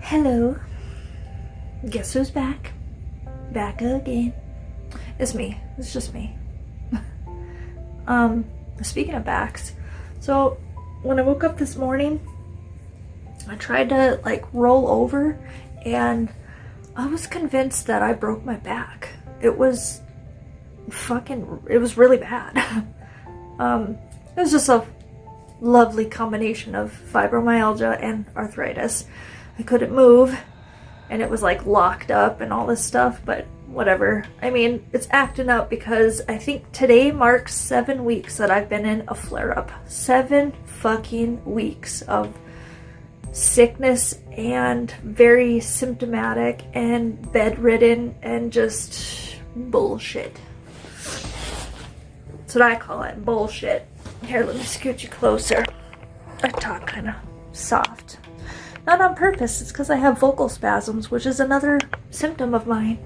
Hello. Guess who's back? Back again. It's me. It's just me. Speaking of backs, so when I woke up this morning, I tried to roll over and I was convinced that I broke my back. It was really bad. It was just a lovely combination of fibromyalgia and arthritis. I couldn't move and it was locked up and all this stuff, but whatever. I mean, it's acting up because I think today marks 7 weeks that I've been in a flare-up. 7 fucking weeks of sickness and very symptomatic and bedridden and just bullshit. That's what I call it, bullshit. Here, let me scoot you closer. I talk kind of soft. Not on purpose, it's because I have vocal spasms, which is another symptom of mine.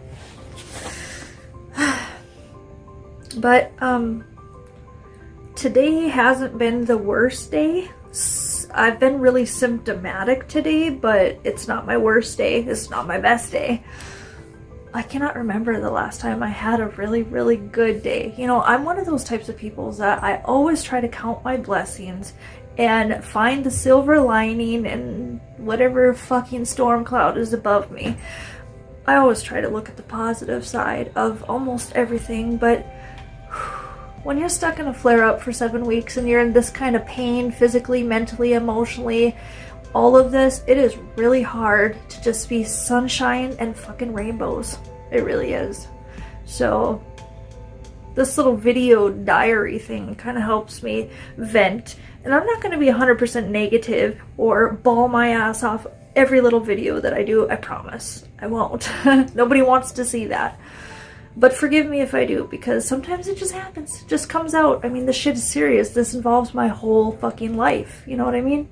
But, today hasn't been the worst day. I've been really symptomatic today, but it's not my worst day. It's not my best day. I cannot remember the last time I had a really, really good day. You know, I'm one of those types of people that I always try to count my blessings and find the silver lining in whatever fucking storm cloud is above me. I always try to look at the positive side of almost everything, but when you're stuck in a flare-up for 7 weeks and you're in this kind of pain, physically, mentally, emotionally, all of this, it is really hard to just be sunshine and fucking rainbows. It really is. So this little video diary thing kind of helps me vent. And I'm not going to be 100% negative or bawl my ass off every little video that I do. I promise. I won't. Nobody wants to see that. But forgive me if I do, because sometimes it just happens. It just comes out. I mean, this shit is serious. This involves my whole fucking life. You know what I mean?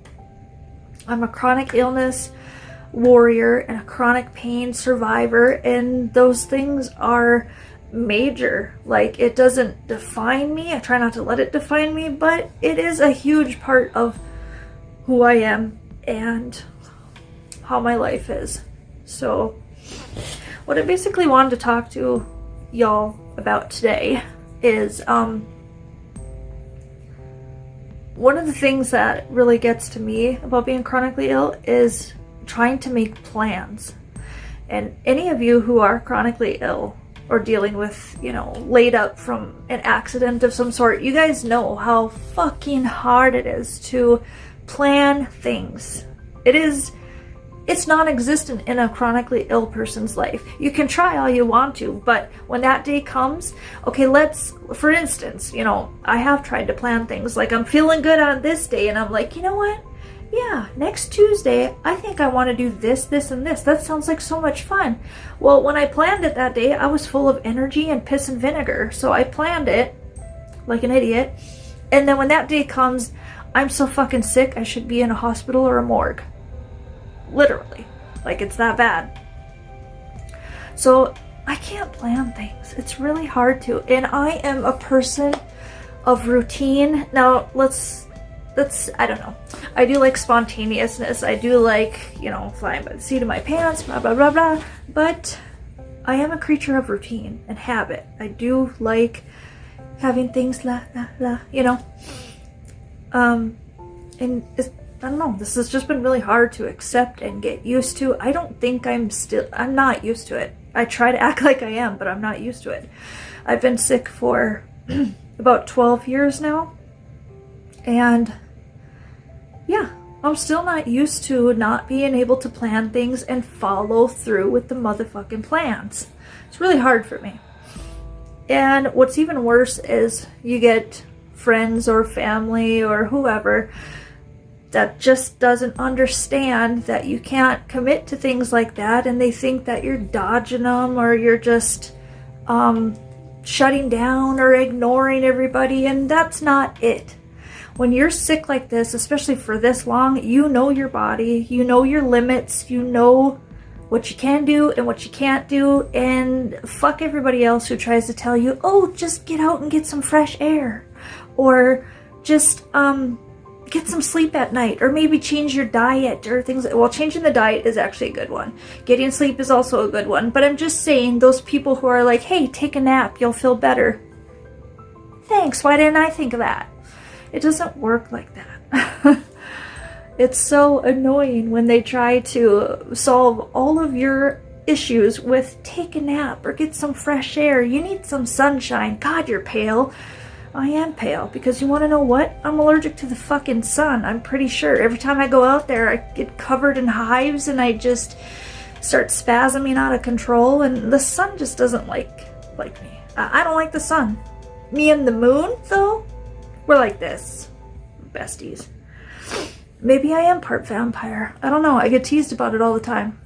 I'm a chronic illness warrior and a chronic pain survivor, and those things are major. It doesn't define me. I try not to let it define me, but it is a huge part of who I am and how my life is. So what I basically wanted to talk to y'all about today is one of the things that really gets to me about being chronically ill is trying to make plans. And any of you who are chronically ill or dealing with, laid up from an accident of some sort, you guys know how fucking hard it is to plan things. It's non-existent in a chronically ill person's life. You can try all you want to, but when that day comes, okay, for instance, I have tried to plan things. I'm feeling good on this day, and I'm like, you know what? Yeah, next Tuesday, I think I want to do this, this, and this. That sounds like so much fun. Well, when I planned it that day, I was full of energy and piss and vinegar. So I planned it like an idiot. And then when that day comes, I'm so fucking sick, I should be in a hospital or a morgue. Literally. It's that bad. So I can't plan things. It's really hard to. And I am a person of routine. Now, I don't know. I do like spontaneousness. I do flying by the seat of my pants, blah, blah, blah, blah. But I am a creature of routine and habit. I do like having things la, la, la, and I don't know, this has just been really hard to accept and get used to. I don't think I'm not used to it. I try to act like I am, but I'm not used to it. I've been sick for about 12 years now. And yeah, I'm still not used to not being able to plan things and follow through with the motherfucking plans. It's really hard for me. And what's even worse is you get friends or family or whoever that just doesn't understand that you can't commit to things like that, and they think that you're dodging them or you're just shutting down or ignoring everybody, and that's not it. When you're sick like this, especially for this long, you know your body, you know your limits, you know what you can do and what you can't do, and fuck everybody else who tries to tell you, oh, just get out and get some fresh air, or just get some sleep at night, or maybe change your diet or things. Well, changing the diet is actually a good one. Getting sleep is also a good one. But I'm just saying, those people who are like, hey, take a nap, you'll feel better. Thanks, why didn't I think of that? It doesn't work like that. It's so annoying when they try to solve all of your issues with take a nap or get some fresh air. You need some sunshine. God, you're pale. I am pale because you want to know what? I'm allergic to the fucking sun. I'm pretty sure. Every time I go out there, I get covered in hives and I just start spasming out of control. And the sun just doesn't like me. I don't like the sun. Me and the moon, though, we're like this. Besties. Maybe I am part vampire. I don't know. I get teased about it all the time.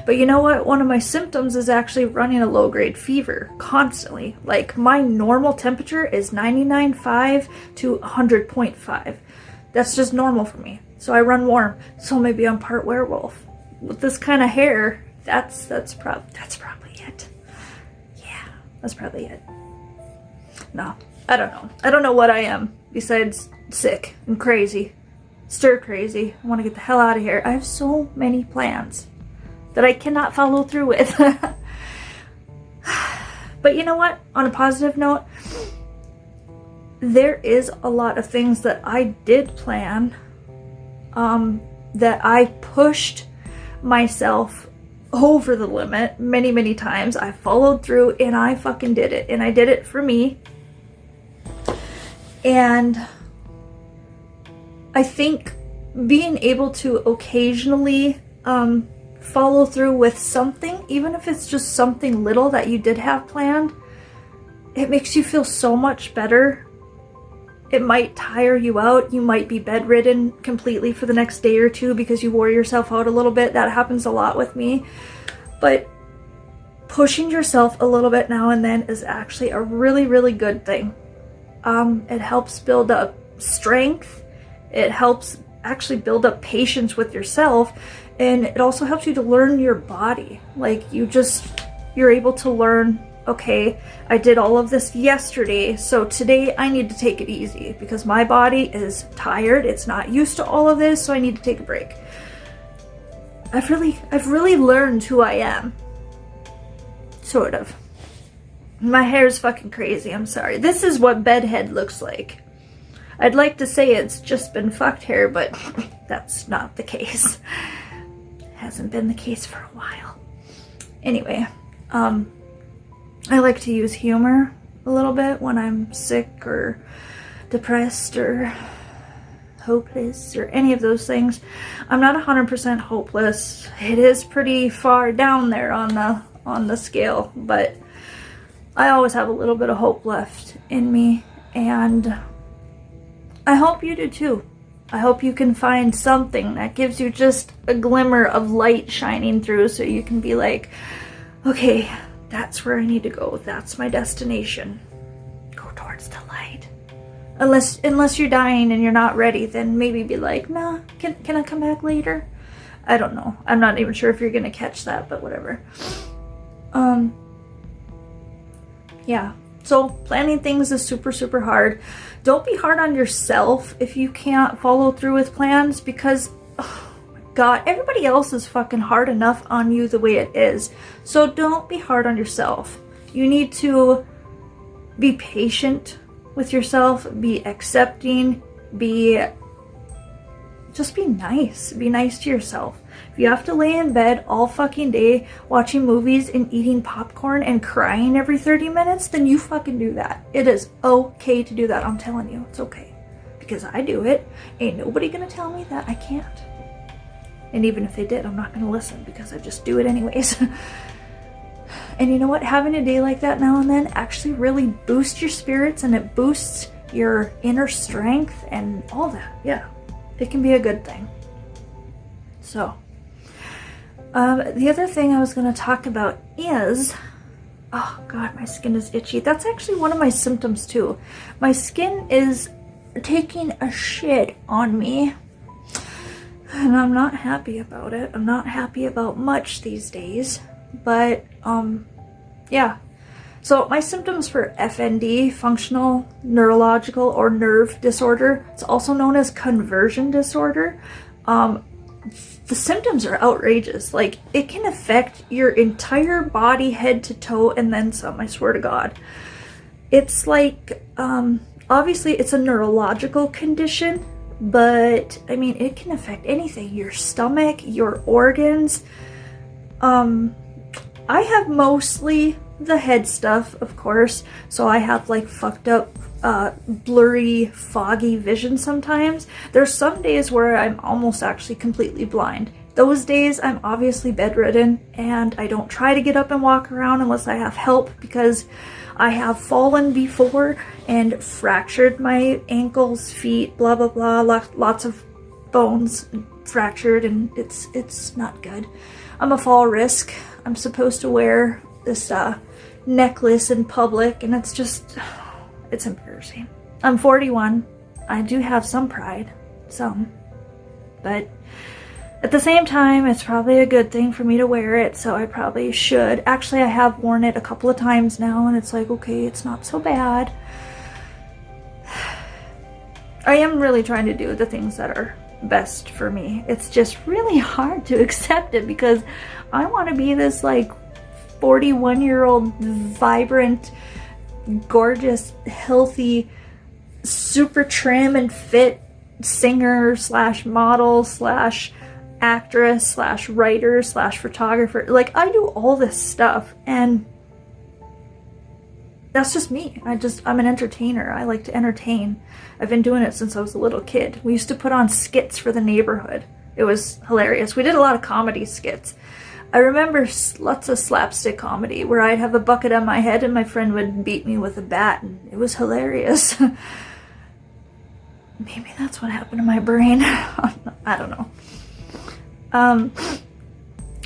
But you know what? One of my symptoms is actually running a low-grade fever constantly. Like, my normal temperature is 99.5 to 100.5. That's just normal for me. So I run warm. So maybe I'm part werewolf. With this kind of hair, that's probably it. Yeah, that's probably it. No, I don't know. I don't know what I am besides sick and crazy. Stir crazy. I want to get the hell out of here. I have so many plans that I cannot follow through with. But you know what? On a positive note, there is a lot of things that I did plan, that I pushed myself over the limit many, many times. I followed through and I fucking did it. And I did it for me. And I think being able to occasionally follow through with something, even if it's just something little that you did have planned, it makes you feel so much better. It might tire you out. You might be bedridden completely for the next day or two because you wore yourself out a little bit. That happens a lot with me. But pushing yourself a little bit now and then is actually a really, really good thing. It helps build up strength. It helps actually build up patience with yourself. And it also helps you to learn your body. Like, you're able to learn, okay, I did all of this yesterday, so today I need to take it easy because my body is tired. It's not used to all of this, so I need to take a break. I've really learned who I am. Sort of. My hair's fucking crazy, I'm sorry. This is what bedhead looks like. I'd like to say it's just been fucked hair, but that's not the case. Hasn't been the case for a while. Anyway, I like to use humor a little bit when I'm sick or depressed or hopeless or any of those things. I'm not 100% hopeless. It is pretty far down there on the scale, but I always have a little bit of hope left in me, and I hope you do too. I hope you can find something that gives you just a glimmer of light shining through so you can be like, okay, that's where I need to go. That's my destination. Go towards the light. Unless you're dying and you're not ready, then maybe be like, nah, can I come back later? I don't know. I'm not even sure if you're gonna catch that, but whatever. Yeah. So planning things is super, super hard. Don't be hard on yourself if you can't follow through with plans, because, oh my God, everybody else is fucking hard enough on you the way it is. So don't be hard on yourself. You need to be patient with yourself, be accepting, just be nice. Be nice to yourself. If you have to lay in bed all fucking day watching movies and eating popcorn and crying every 30 minutes, then you fucking do that. It is okay to do that. I'm telling you, it's okay. Because I do it. Ain't nobody gonna tell me that I can't. And even if they did, I'm not gonna listen because I just do it anyways. And you know what? Having a day like that now and then actually really boosts your spirits, and it boosts your inner strength and all that. Yeah. It can be a good thing. So, the other thing I was going to talk about is, oh God, my skin is itchy. That's actually one of my symptoms too. My skin is taking a shit on me, and I'm not happy about it. I'm not happy about much these days, but yeah. So my symptoms for FND, functional neurological or nerve disorder, it's also known as conversion disorder. The symptoms are outrageous. Like, it can affect your entire body, head to toe, and then some, I swear to God. It's like, obviously it's a neurological condition, but I mean, it can affect anything, your stomach, your organs. I have mostly the head stuff, of course, so I have like fucked up, blurry, foggy vision sometimes. There's some days where I'm almost actually completely blind. Those days I'm obviously bedridden, and I don't try to get up and walk around unless I have help, because I have fallen before and fractured my ankles, feet, blah blah blah, lots of bones fractured, and it's not good. I'm a fall risk. I'm supposed to wear this necklace in public, and it's embarrassing. I'm 41. I do have some pride, but at the same time, it's probably a good thing for me to wear it, so I probably should. Actually, I have worn it a couple of times now, and it's like, okay, it's not so bad. I am really trying to do the things that are best for me. It's just really hard to accept it, because I want to be this like 41-year-old vibrant, gorgeous, healthy, super trim and fit singer slash model slash actress slash writer slash photographer. Like, I do all this stuff, and that's just me. I'm an entertainer. I like to entertain. I've been doing it since I was a little kid. We used to put on skits for the neighborhood. It was hilarious. We did a lot of comedy skits. I remember lots of slapstick comedy where I'd have a bucket on my head and my friend would beat me with a bat, and it was hilarious. Maybe that's what happened to my brain. I don't know.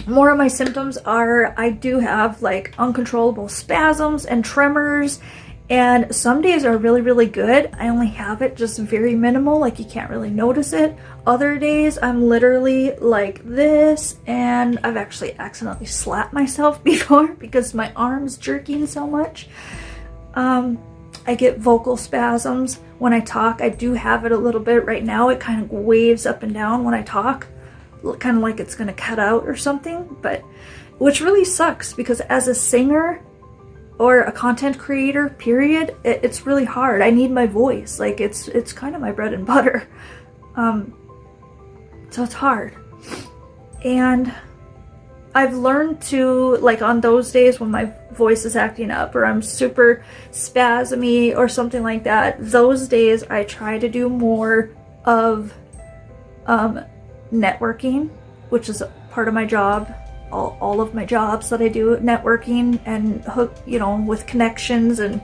More of my symptoms are, I do have like uncontrollable spasms and tremors, and some days are really, really good. I only have it just very minimal, like you can't really notice it. Other days I'm literally like this, and I've actually accidentally slapped myself before because my arm's jerking so much. I get vocal spasms when I talk. I do have it a little bit right now. It kind of waves up and down when I talk, kind of like it's gonna cut out or something, but which really sucks, because as a singer or a content creator, period, it's really hard. I need my voice. Like, it's kind of my bread and butter. So it's hard. And I've learned to, like, on those days when my voice is acting up or I'm super spasmy or something like that, those days I try to do more of networking, which is a part of my job. All of my jobs that I do, networking and hook, with connections and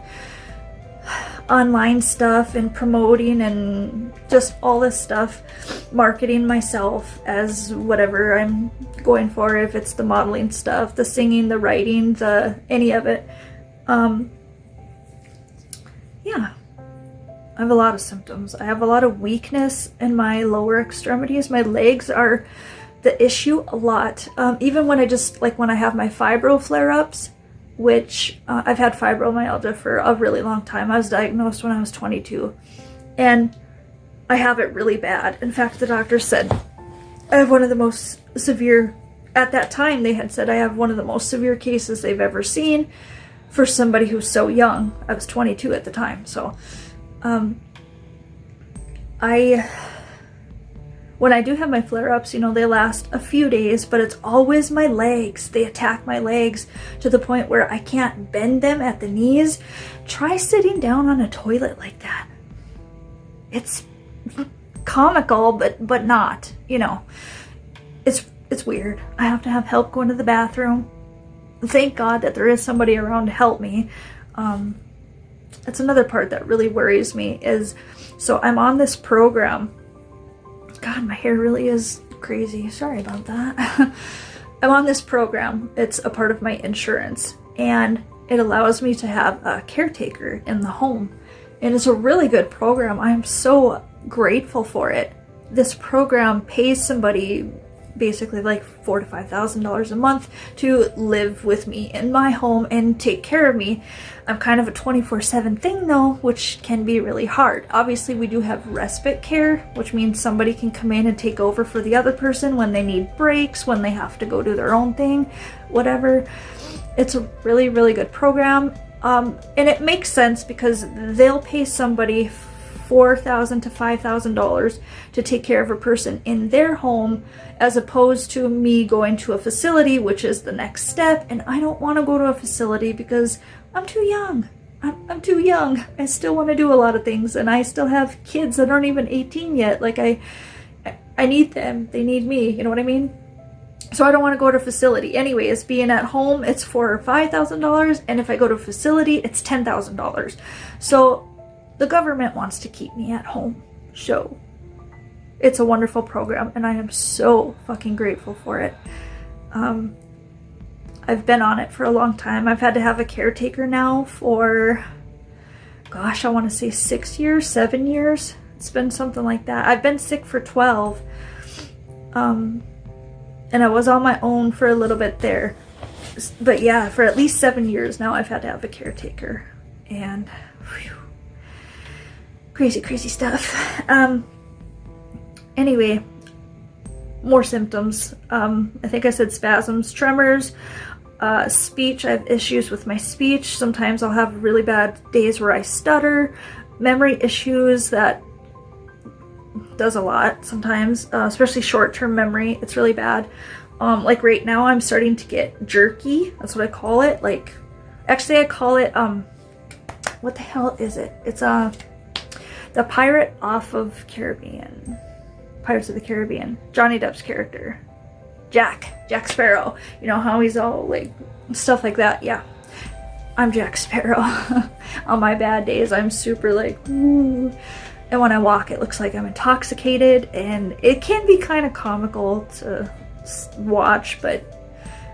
online stuff and promoting and just all this stuff, marketing myself as whatever I'm going for, if it's the modeling stuff, the singing, the writing, any of it. Yeah, I have a lot of symptoms. I have a lot of weakness in my lower extremities. My legs are the issue a lot. Even when when I have my fibro flare-ups, which I've had fibromyalgia for a really long time. I was diagnosed when I was 22, and I have it really bad. In fact, the doctor said I have one of the most severe, at that time they had said I have one of the most severe cases they've ever seen for somebody who's so young. I was 22 at the time, so when I do have my flare-ups, they last a few days, but it's always my legs. They attack my legs to the point where I can't bend them at the knees. Try sitting down on a toilet like that. It's comical, but not, It's weird. I have to have help going to the bathroom. Thank God that there is somebody around to help me. That's another part that really worries me is, so I'm on this program. God, my hair really is crazy. Sorry about that. I'm on this program. It's a part of my insurance, and it allows me to have a caretaker in the home. And it's a really good program. I'm so grateful for it. This program pays somebody basically like $4,000 to $5,000 a month to live with me in my home and take care of me. I'm kind of a 24/7 thing though, which can be really hard. Obviously we do have respite care, which means somebody can come in and take over for the other person when they need breaks, when they have to go do their own thing, whatever. It's a really, really good program. And it makes sense because they'll pay somebody $4,000 to $5,000 to take care of a person in their home, as opposed to me going to a facility, which is the next step. And I don't want to go to a facility because I'm too young. I'm too young. I still want to do a lot of things, and I still have kids that aren't even 18 yet. Like I need them. They need me. You know what I mean? So I don't want to go to a facility. Anyways, being at home, it's $4,000 or $5,000, and if I go to a facility, it's $10,000. So the government wants to keep me at home. So it's a wonderful program, and I am so fucking grateful for it. I've been on it for a long time. I've had to have a caretaker now for, gosh, I want to say 6 years, 7 years. It's been something like that. I've been sick for 12. And I was on my own for a little bit there. But yeah, for at least 7 years now, I've had to have a caretaker. And whew, crazy, crazy stuff. Anyway, more symptoms. I think I said spasms, tremors, speech. I have issues with my speech. Sometimes I'll have really bad days where I stutter. Memory issues, that does a lot sometimes, especially short-term memory. It's really bad. Like right now I'm starting to get jerky. That's what I call it. Like, actually I call it, what the hell is it? It's the pirate off of Caribbean. Pirates of the Caribbean. Johnny Depp's character. Jack Sparrow. You know how he's all like, stuff like that. Yeah. I'm Jack Sparrow. On my bad days, I'm super like, ooh. And when I walk, it looks like I'm intoxicated, and it can be kind of comical to watch, but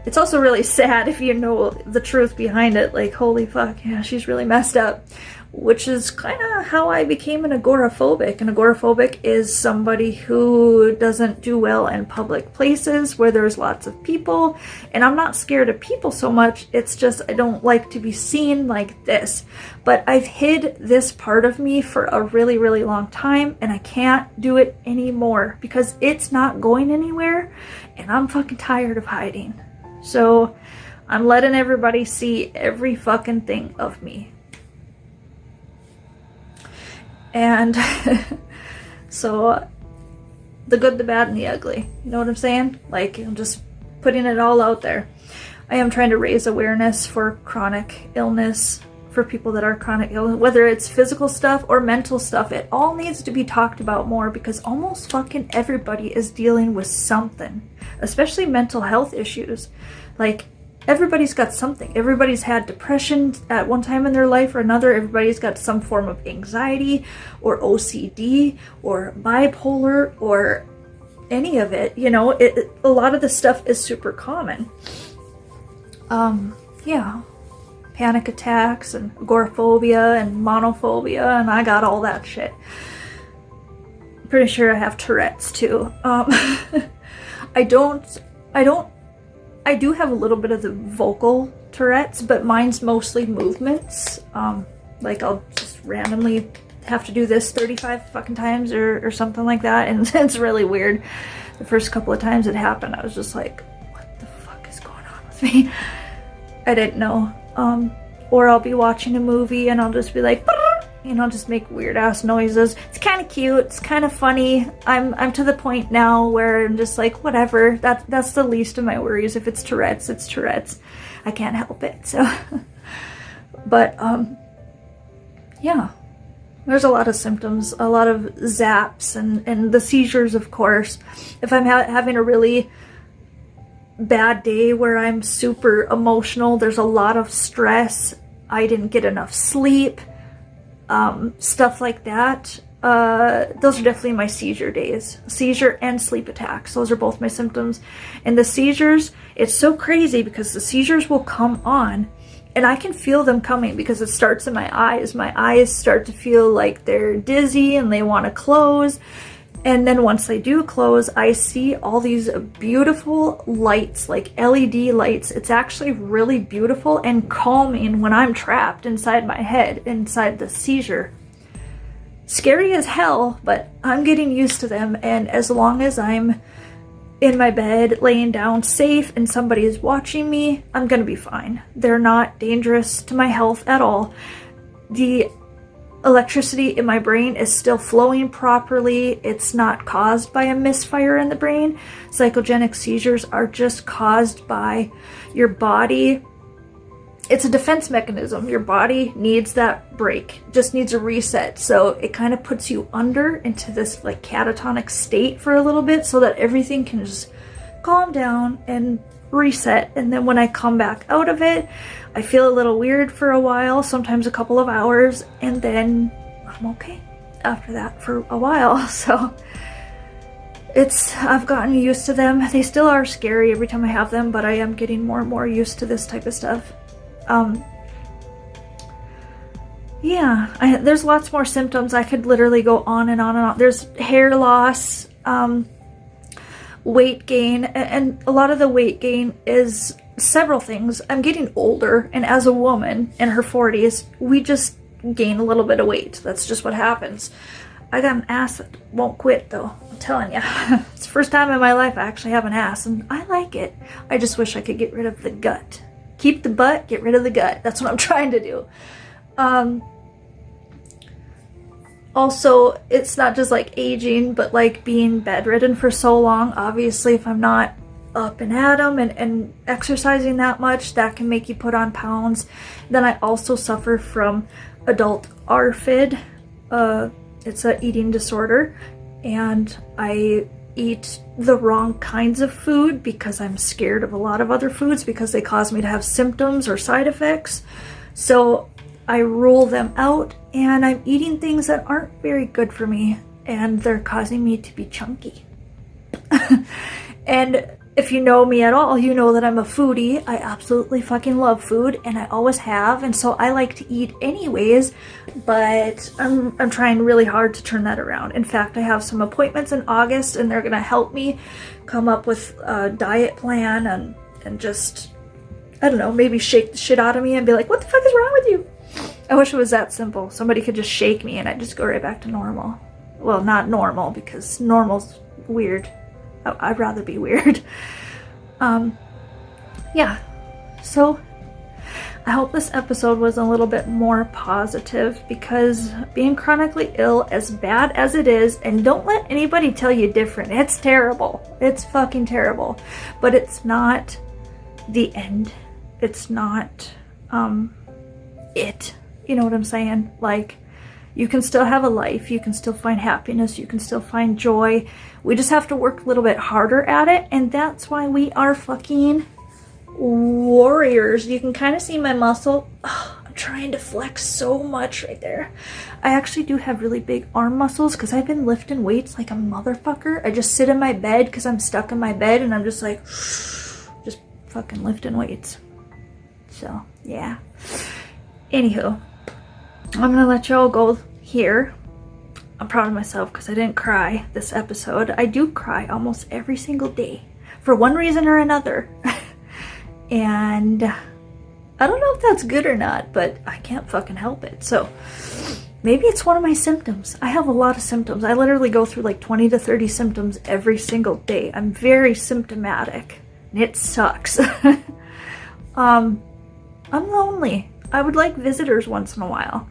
it's also really sad if you know the truth behind it. Like, holy fuck, yeah, she's really messed up. Which is kind of how I became an agoraphobic. An agoraphobic is somebody who doesn't do well in public places where there's lots of people. And I'm not scared of people so much, it's just I don't like to be seen like this. But I've hid this part of me for a really, really long time, and I can't do it anymore because it's not going anywhere, and I'm fucking tired of hiding. So I'm letting everybody see every fucking thing of me. And so the good, the bad, and the ugly. You know what I'm saying? Like, I'm just putting it all out there. I am trying to raise awareness for chronic illness, for people that are chronic ill, whether it's physical stuff or mental stuff. It all needs to be talked about more because almost fucking everybody is dealing with something, especially mental health issues. Like, everybody's got something. Everybody's had depression at one time in their life or another. Everybody's got some form of anxiety or OCD or bipolar or any of it. You know, a lot of the stuff is super common. Yeah. Panic attacks and agoraphobia and monophobia, and I got all that shit. Pretty sure I have Tourette's too. I do have a little bit of the vocal Tourette's, but mine's mostly movements. Like, I'll just randomly have to do this 35 fucking times or something like that, and it's really weird. The first couple of times it happened, I was just like, what the fuck is going on with me? I didn't know. Or I'll be watching a movie and I'll just be like, you know, just make weird ass noises. It's kind of cute. It's kind of funny. I'm to the point now where I'm just like, whatever. That's the least of my worries. If it's Tourette's, it's Tourette's. I can't help it. So, but yeah, there's a lot of symptoms, a lot of zaps, and the seizures, of course. If I'm having a really bad day where I'm super emotional, there's a lot of stress, I didn't get enough sleep, stuff like that, those are definitely my seizure days. Seizure and sleep attacks, those are both my symptoms. And the seizures, it's so crazy because the seizures will come on and I can feel them coming because it starts in my eyes. My eyes start to feel like they're dizzy and they want to close. And then once they do close, I see all these beautiful lights, like LED lights. It's actually really beautiful and calming when I'm trapped inside my head, inside the seizure. Scary as hell, but I'm getting used to them. And as long as I'm in my bed, laying down safe, and somebody is watching me, I'm gonna be fine. They're not dangerous to my health at all. The electricity in my brain is still flowing properly. It's not caused by a misfire in the brain. Psychogenic seizures are just caused by your body. It's a defense mechanism. Your body needs that break, just needs a reset. So it kind of puts you under into this like catatonic state for a little bit so that everything can just calm down and reset. And then when I come back out of it, I feel a little weird for a while, sometimes a couple of hours, and then I'm okay after that for a while. So I've gotten used to them. They still are scary every time I have them, but I am getting more and more used to this type of stuff. Yeah, there's lots more symptoms. I could literally go on and on and on. There's hair loss, weight gain, and a lot of the weight gain is several things. I'm getting older, and as a woman in her 40s, we just gain a little bit of weight. That's just what happens. I got an ass that won't quit, though. I'm telling you. It's the first time in my life I actually have an ass, and I like it. I just wish I could get rid of the gut. Keep the butt, get rid of the gut. That's what I'm trying to do. Also, it's not just like aging, but like being bedridden for so long. Obviously, if I'm not up and at 'em and exercising that much, that can make you put on pounds. Then I also suffer from adult ARFID. It's an eating disorder, and I eat the wrong kinds of food because I'm scared of a lot of other foods because they cause me to have symptoms or side effects. So I rule them out, and I'm eating things that aren't very good for me, and they're causing me to be chunky. And if you know me at all, you know that I'm a foodie. I absolutely fucking love food, and I always have, and so I like to eat anyways, but I'm trying really hard to turn that around. In fact, I have some appointments in August, and they're gonna help me come up with a diet plan and just, I don't know, maybe shake the shit out of me and be like, what the fuck is wrong with you? I wish it was that simple. Somebody could just shake me and I'd just go right back to normal. Well, not normal, because normal's weird. I'd rather be weird. Yeah. So I hope this episode was a little bit more positive, because being chronically ill, as bad as it is, and don't let anybody tell you different. It's terrible. It's fucking terrible. But it's not the end. It's not, it. You know what I'm saying? Like, you can still have a life, you can still find happiness, you can still find joy. We just have to work a little bit harder at it, and that's why we are fucking warriors. You can kind of see my muscle. Oh, I'm trying to flex so much right there. I actually do have really big arm muscles because I've been lifting weights like a motherfucker. I just sit in my bed because I'm stuck in my bed, and I'm just like, just fucking lifting weights. So, yeah. Anywho, I'm gonna let y'all go here. I'm proud of myself because I didn't cry this episode. I do cry almost every single day for one reason or another. And I don't know if that's good or not, but I can't fucking help it. So maybe it's one of my symptoms. I have a lot of symptoms. I literally go through like 20 to 30 symptoms every single day. I'm very symptomatic, and it sucks. I'm lonely. I would like visitors once in a while.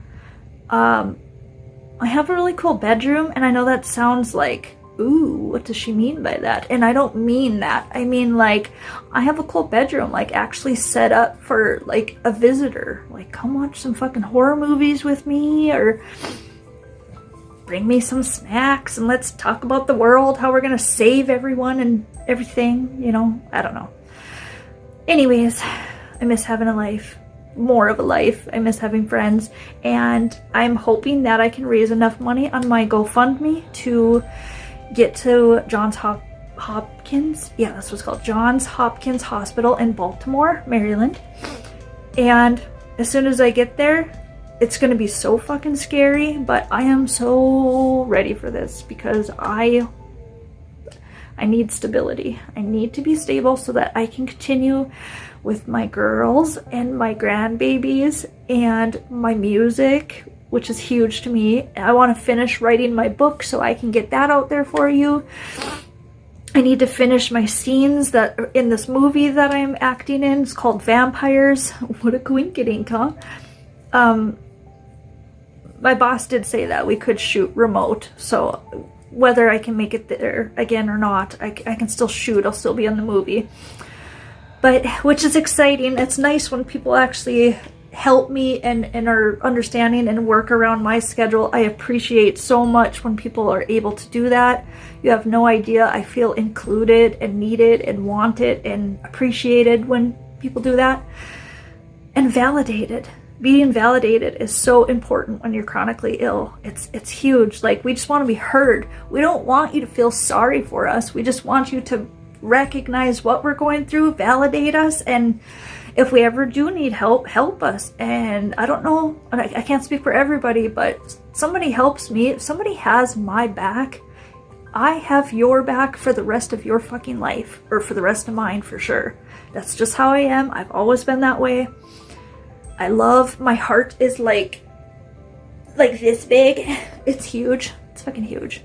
I have a really cool bedroom, and I know that sounds like, ooh, what does she mean by that? And I don't mean that. I mean, like, I have a cool bedroom, like, actually set up for, like, a visitor. Like, come watch some fucking horror movies with me, or bring me some snacks, and let's talk about the world, how we're gonna save everyone and everything, you know? I don't know. Anyways, I miss having a life. More of a life. I miss having friends, and I'm hoping that I can raise enough money on my GoFundMe to get to Johns Hopkins. Yeah, that's what it's called. Johns Hopkins Hospital in Baltimore, Maryland. And as soon as I get there, it's going to be so fucking scary, but I am so ready for this because I need stability. I need to be stable so that I can continue with my girls and my grandbabies and my music, which is huge to me. I want to finish writing my book so I can get that out there for you. I need to finish my scenes that are in this movie that I'm acting in. It's called Vampires. What a coinkydink, huh? My boss did say that we could shoot remote, so whether I can make it there again or not, I can still shoot. I'll still be in the movie. But, which is exciting. It's nice when people actually help me and are understanding and work around my schedule. I appreciate so much when people are able to do that. You have no idea. I feel included and needed and wanted and appreciated when people do that. And validated. Being validated is so important when you're chronically ill. It's huge. Like, we just want to be heard. We don't want you to feel sorry for us. We just want you to recognize what we're going through, validate us, and if we ever do need help, help us. And I don't know, I can't speak for everybody, but somebody helps me. If somebody has my back, I have your back for the rest of your fucking life, or for the rest of mine for sure. That's just how I am. I've always been that way. I love, my heart is like this big. It's huge. It's fucking huge.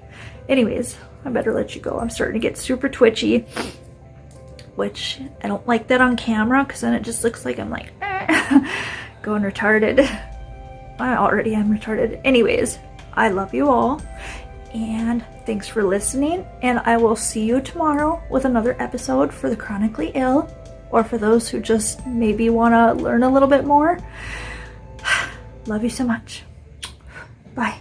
Anyways, I better let you go. I'm starting to get super twitchy, which I don't like that on camera because then it just looks like I'm like going retarded. I already am retarded. Anyways, I love you all and thanks for listening, and I will see you tomorrow with another episode for the chronically ill, or for those who just maybe want to learn a little bit more. Love you so much. Bye.